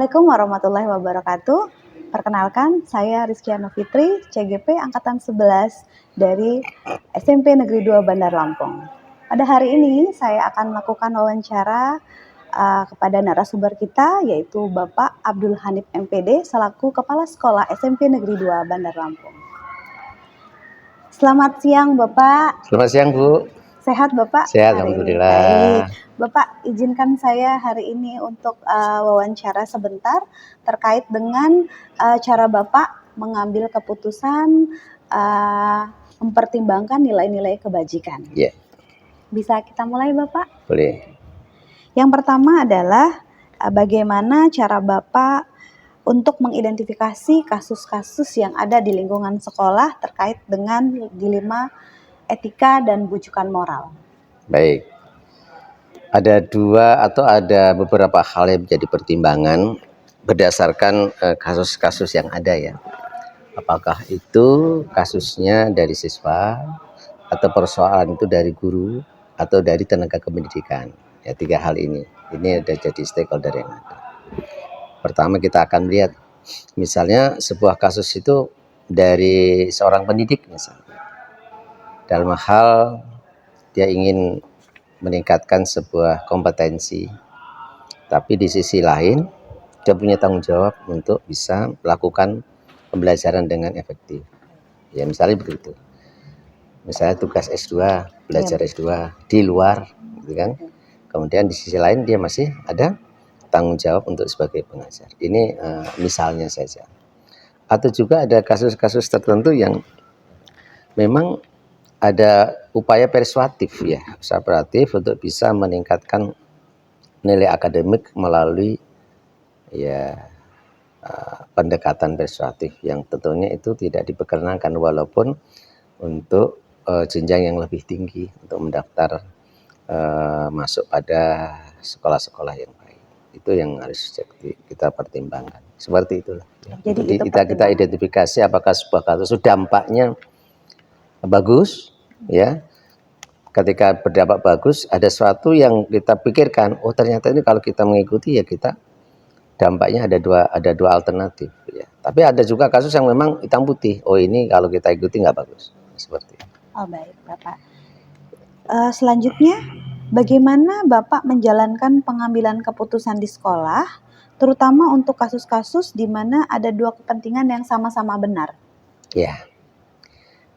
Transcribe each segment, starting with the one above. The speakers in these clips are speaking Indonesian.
Assalamualaikum warahmatullahi wabarakatuh. Perkenalkan, saya Rizkyana Fitri, CGP Angkatan 11 dari SMP Negeri 2 Bandar Lampung. Pada hari ini saya akan melakukan wawancara kepada narasumber kita, yaitu Bapak Abdul Hanif MPD selaku Kepala Sekolah SMP Negeri 2 Bandar Lampung. Selamat siang Bapak. Selamat siang Bu. Sehat Bapak? Sehat, alhamdulillah. Baik. Bapak, izinkan saya hari ini untuk wawancara sebentar terkait dengan cara Bapak mengambil keputusan mempertimbangkan nilai-nilai kebajikan. Ya. Bisa kita mulai Bapak? Boleh. Yang pertama adalah bagaimana cara Bapak untuk mengidentifikasi kasus-kasus yang ada di lingkungan sekolah terkait dengan dilema etika dan bujukan moral. Baik. Ada beberapa hal yang menjadi pertimbangan berdasarkan kasus-kasus yang ada ya. Apakah itu kasusnya dari siswa atau persoalan itu dari guru atau dari tenaga kependidikan. Ya, tiga hal ini. Ini ada jadi stakeholder yang ada. Pertama kita akan lihat misalnya sebuah kasus itu dari seorang pendidik misalnya. Dalam hal dia ingin meningkatkan sebuah kompetensi, tapi di sisi lain dia punya tanggung jawab untuk bisa melakukan pembelajaran dengan efektif. Ya misalnya begitu. Misalnya tugas S2, belajar S2 di luar, gitu kan. Kemudian di sisi lain dia masih ada tanggung jawab untuk sebagai pengajar. Ini misalnya saja. Atau juga ada kasus-kasus tertentu yang memang ada upaya persuasif untuk bisa meningkatkan nilai akademik melalui pendekatan persuasif yang tentunya itu tidak diperkenankan walaupun untuk jenjang yang lebih tinggi untuk mendaftar masuk pada sekolah-sekolah yang baik. Itu yang harus kita pertimbangkan. Seperti itulah. Jadi kita identifikasi apakah sebuah kasus dampaknya bagus, ya. Ketika berdampak bagus, ada sesuatu yang kita pikirkan, oh ternyata ini kalau kita mengikuti ya kita dampaknya ada dua alternatif, ya. Tapi ada juga kasus yang memang hitam putih, oh ini kalau kita ikuti nggak bagus, seperti itu. Oh baik Bapak. Selanjutnya, bagaimana Bapak menjalankan pengambilan keputusan di sekolah, terutama untuk kasus-kasus di mana ada dua kepentingan yang sama-sama benar? Ya.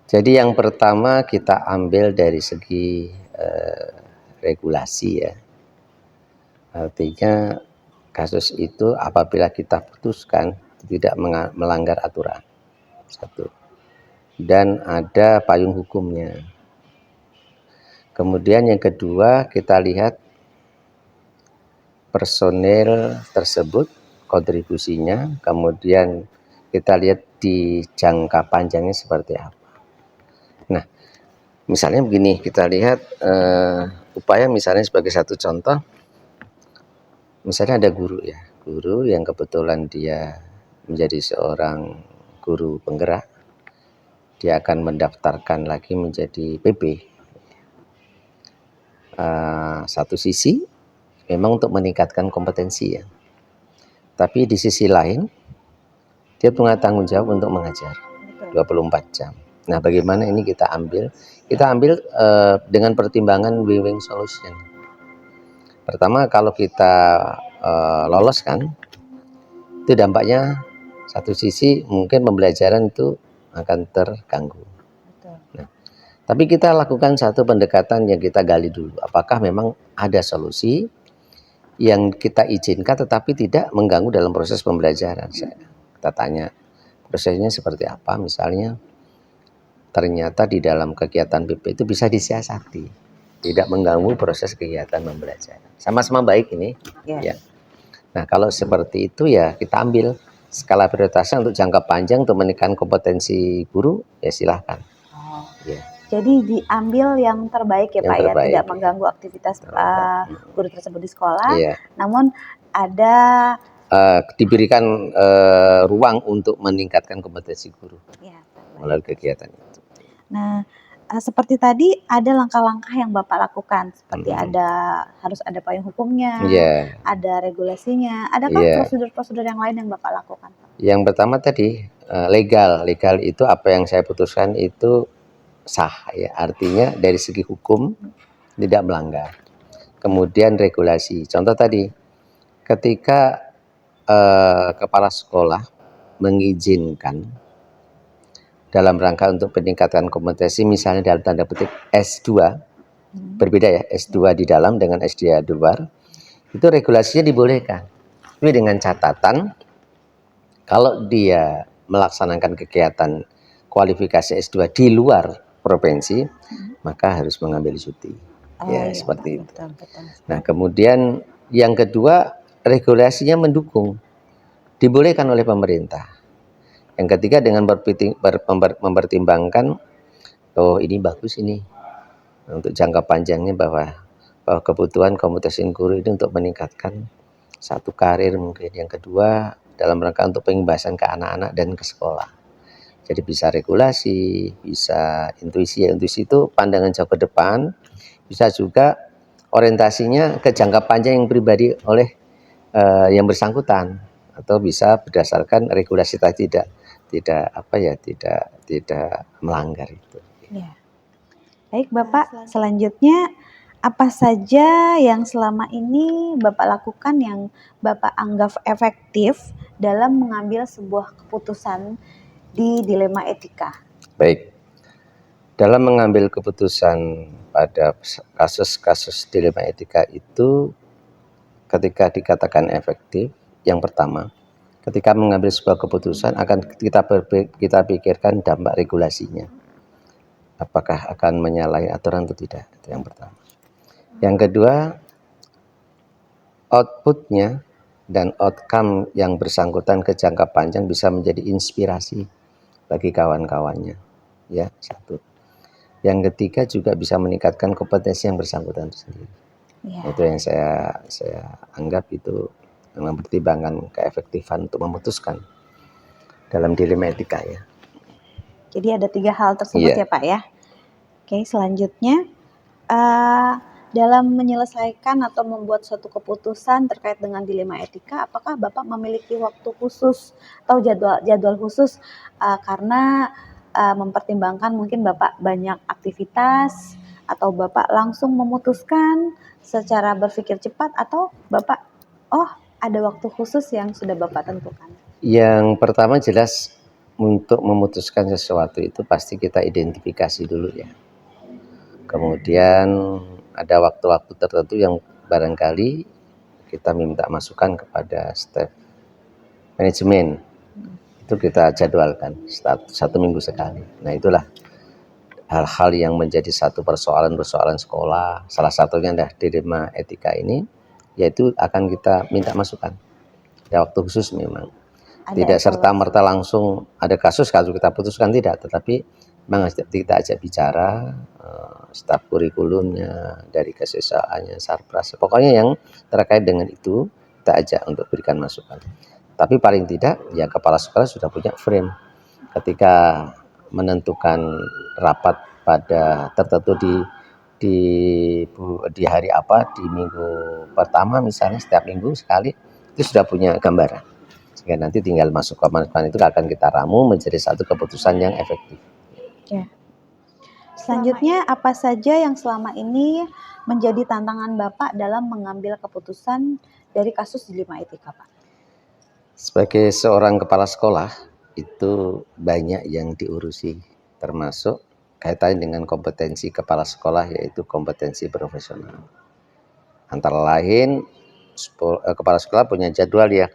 Jadi yang pertama kita ambil dari segi regulasi ya. Artinya kasus itu apabila kita putuskan tidak melanggar aturan. Satu. Dan ada payung hukumnya. Kemudian yang kedua kita lihat personel tersebut kontribusinya, kemudian kita lihat di jangka panjangnya seperti apa. Nah, misalnya begini, kita lihat upaya misalnya sebagai satu contoh, misalnya ada guru yang kebetulan dia menjadi seorang guru penggerak, dia akan mendaftarkan lagi menjadi PP. Satu sisi memang untuk meningkatkan kompetensi ya, tapi di sisi lain dia punya tanggung jawab untuk mengajar 24 jam. Nah, bagaimana ini kita ambil? Kita ambil dengan pertimbangan win-win solution. Pertama, kalau kita lolos kan, itu dampaknya satu sisi mungkin pembelajaran itu akan terganggu. Nah, tapi kita lakukan satu pendekatan yang kita gali dulu. Apakah memang ada solusi yang kita izinkan tetapi tidak mengganggu dalam proses pembelajaran? Kita tanya prosesnya seperti apa, misalnya ternyata di dalam kegiatan PP itu bisa disiasati, tidak mengganggu proses kegiatan pembelajaran. Sama-sama baik ini. Ya. Nah, kalau seperti itu ya kita ambil skala prioritasnya untuk jangka panjang untuk meningkatkan kompetensi guru, ya silahkan. Ya. Jadi diambil yang terbaik ya Pak, terbaik, tidak mengganggu aktivitas guru tersebut di sekolah, namun ada diberikan ruang untuk meningkatkan kompetensi guru melalui kegiatan itu. Nah, seperti tadi ada langkah-langkah yang Bapak lakukan, seperti Mhm. harus ada payung hukumnya, Iya, ada regulasinya. Adakah iya. prosedur-prosedur yang lain yang Bapak lakukan, Pak? Yang pertama tadi, legal. Legal itu apa yang saya putuskan itu sah ya, artinya dari segi hukum tidak melanggar. Kemudian regulasi, contoh tadi, ketika, kepala sekolah mengizinkan dalam rangka untuk peningkatan kompetensi misalnya dalam tanda petik S2, berbeda ya, S2 di dalam dengan S2 di luar, itu regulasinya dibolehkan. Tapi dengan catatan kalau dia melaksanakan kegiatan kualifikasi S2 di luar provinsi, maka harus mengambil cuti. Oh Ya, iya Pak, seperti itu. betul betul. Nah, kemudian yang kedua, regulasinya mendukung, dibolehkan oleh pemerintah. Yang ketiga dengan mempertimbangkan, oh ini bagus ini untuk jangka panjangnya bahwa kebutuhan kompetensi guru ini untuk meningkatkan satu karir mungkin. Yang kedua dalam rangka untuk pembebasan ke anak-anak dan ke sekolah. Jadi bisa regulasi, bisa intuisi. Ya, intuisi itu pandangan jauh ke depan, bisa juga orientasinya ke jangka panjang yang pribadi oleh yang bersangkutan, atau bisa berdasarkan regulasi tadi tidak melanggar itu. Ya. Baik Bapak, selanjutnya apa saja yang selama ini Bapak lakukan yang Bapak anggap efektif dalam mengambil sebuah keputusan di dilema etika? Baik, dalam mengambil keputusan pada kasus-kasus dilema etika itu, ketika dikatakan efektif, yang pertama, ketika mengambil sebuah keputusan akan kita pikirkan dampak regulasinya. Apakah akan menyalahi aturan atau tidak? Itu yang pertama. Yang kedua, outputnya dan outcome yang bersangkutan ke jangka panjang bisa menjadi inspirasi bagi kawan-kawannya. Ya, satu. Yang ketiga juga bisa meningkatkan kompetensi yang bersangkutan itu sendiri. Ya. Itu yang saya anggap itu mempertimbangkan keefektifan untuk memutuskan dalam dilema etika ya. Jadi ada 3 hal tersebut Iya. ya Pak ya. Oke, selanjutnya dalam menyelesaikan atau membuat suatu keputusan terkait dengan dilema etika, apakah Bapak memiliki waktu khusus atau jadwal khusus karena mempertimbangkan mungkin Bapak banyak aktivitas atau Bapak langsung memutuskan secara berpikir cepat atau Bapak ada waktu khusus yang sudah Bapak tentukan? Yang pertama jelas untuk memutuskan sesuatu itu pasti kita identifikasi dulu ya. Kemudian ada waktu-waktu tertentu yang barangkali kita minta masukan kepada staf manajemen. Itu kita jadwalkan satu minggu sekali. Nah itulah hal-hal yang menjadi satu persoalan sekolah. Salah satunya adalah dilema etika ini, yaitu akan kita minta masukan. Ya waktu khusus memang. Tidak serta-merta langsung ada kasus kita putuskan, tidak, tetapi memang kita ajak bicara staf kurikulumnya, dari kesiswaannya, sarpras, pokoknya yang terkait dengan itu kita ajak untuk berikan masukan. Tapi paling tidak ya kepala sekolah sudah punya frame ketika menentukan rapat pada tertentu di hari apa, di minggu pertama misalnya, setiap minggu sekali, itu sudah punya gambaran. Sehingga nanti tinggal masuk ke masukan itu akan kita ramu menjadi satu keputusan yang efektif. Ya. Selanjutnya, apa saja yang selama ini menjadi tantangan Bapak dalam mengambil keputusan dari kasus dilema etika, Pak? Sebagai seorang kepala sekolah, itu banyak yang diurusi, termasuk kaitannya dengan kompetensi kepala sekolah, yaitu kompetensi profesional. Antara lain, kepala sekolah punya jadwal ya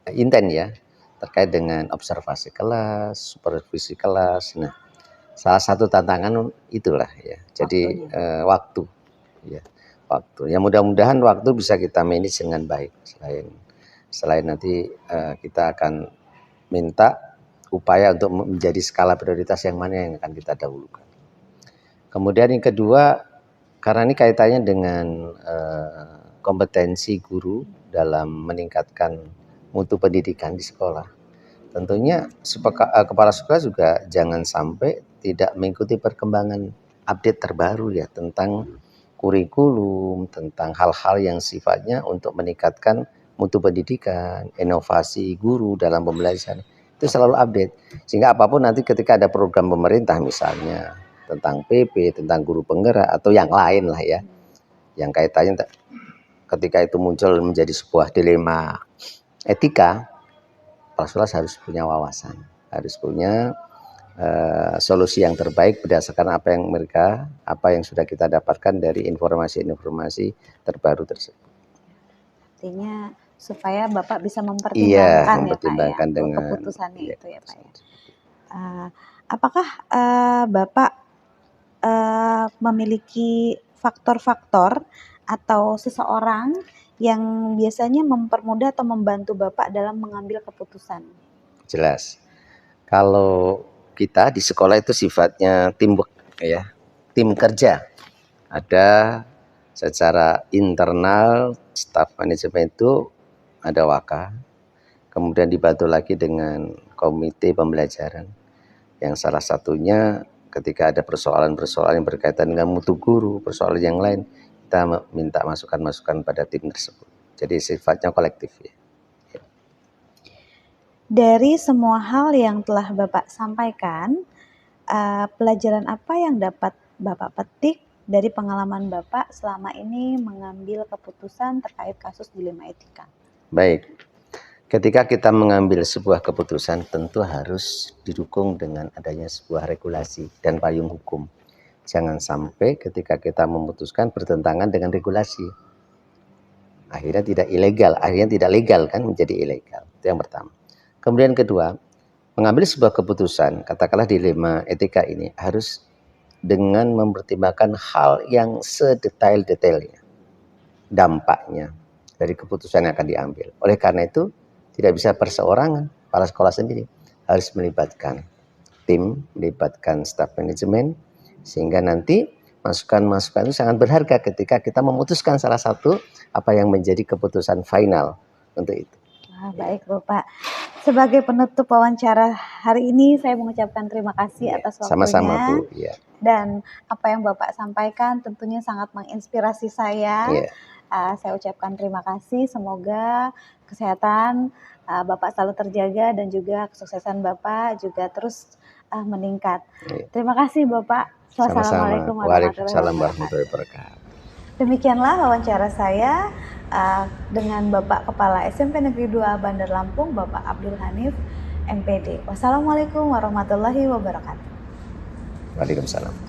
intent ya, terkait dengan observasi kelas, supervisi kelas. Nah, salah satu tantangan itulah ya. Jadi waktu ya. Waktu. Ya mudah-mudahan waktu bisa kita manage dengan baik. Selain nanti kita akan minta upaya untuk menjadi skala prioritas yang mana yang akan kita dahulukan. Kemudian yang kedua, karena ini kaitannya dengan kompetensi guru dalam meningkatkan mutu pendidikan di sekolah. tentunya kepala sekolah juga jangan sampai tidak mengikuti perkembangan update terbaru ya tentang kurikulum, tentang hal-hal yang sifatnya untuk meningkatkan mutu pendidikan, inovasi guru dalam pembelajaran. Itu selalu update. Sehingga apapun nanti ketika ada program pemerintah misalnya tentang PP, tentang guru penggerak atau yang lain lah ya, yang kaitannya ketika itu muncul menjadi sebuah dilema etika, kepala sekolah harus punya wawasan, harus punya solusi yang terbaik berdasarkan apa yang sudah kita dapatkan dari informasi-informasi terbaru tersebut. Artinya supaya Bapak bisa Iya, mempertimbangkan mempertimbangkan ya Pak ya, dengan keputusannya iya, itu ya Pak ya. Apakah Bapak memiliki faktor-faktor atau seseorang yang biasanya mempermudah atau membantu Bapak dalam mengambil keputusan? jelas. Kalau kita di sekolah itu sifatnya teamwork ya, tim kerja. Ada secara internal staf manajemen itu ada waka, kemudian dibantu lagi dengan komite pembelajaran. Yang salah satunya ketika ada persoalan-persoalan yang berkaitan dengan mutu guru, persoalan yang lain, kita minta masukan-masukan pada tim tersebut. Jadi sifatnya kolektif ya. Dari semua hal yang telah Bapak sampaikan, pelajaran apa yang dapat Bapak petik dari pengalaman Bapak selama ini mengambil keputusan terkait kasus dilema etika? Baik, ketika kita mengambil sebuah keputusan tentu harus didukung dengan adanya sebuah regulasi dan payung hukum. Jangan sampai ketika kita memutuskan bertentangan dengan regulasi. Akhirnya tidak ilegal, akhirnya tidak legal kan menjadi ilegal. Itu yang pertama. Kemudian kedua, mengambil sebuah keputusan, katakanlah dilema etika ini harus dengan mempertimbangkan hal yang sedetail-detailnya, dampaknya dari keputusan yang akan diambil. Oleh karena itu, tidak bisa perseorangan, kepala sekolah sendiri harus melibatkan tim, melibatkan staf manajemen, sehingga nanti masukan-masukan itu sangat berharga ketika kita memutuskan salah satu apa yang menjadi keputusan final untuk itu. Baik Bapak, sebagai penutup wawancara hari ini saya mengucapkan terima kasih atas waktunya. Sama-sama Bu. Ya. Dan apa yang Bapak sampaikan tentunya sangat menginspirasi saya. Ya. Saya ucapkan terima kasih, semoga kesehatan Bapak selalu terjaga dan juga kesuksesan Bapak juga terus meningkat. Ya. Terima kasih Bapak. Wassalamualaikum warahmatullahi wabarakatuh. Demikianlah wawancara saya dengan Bapak Kepala SMP Negeri 2 Bandar Lampung, Bapak Abdul Hanif, MPD. Wassalamualaikum warahmatullahi wabarakatuh. Waalaikumsalam.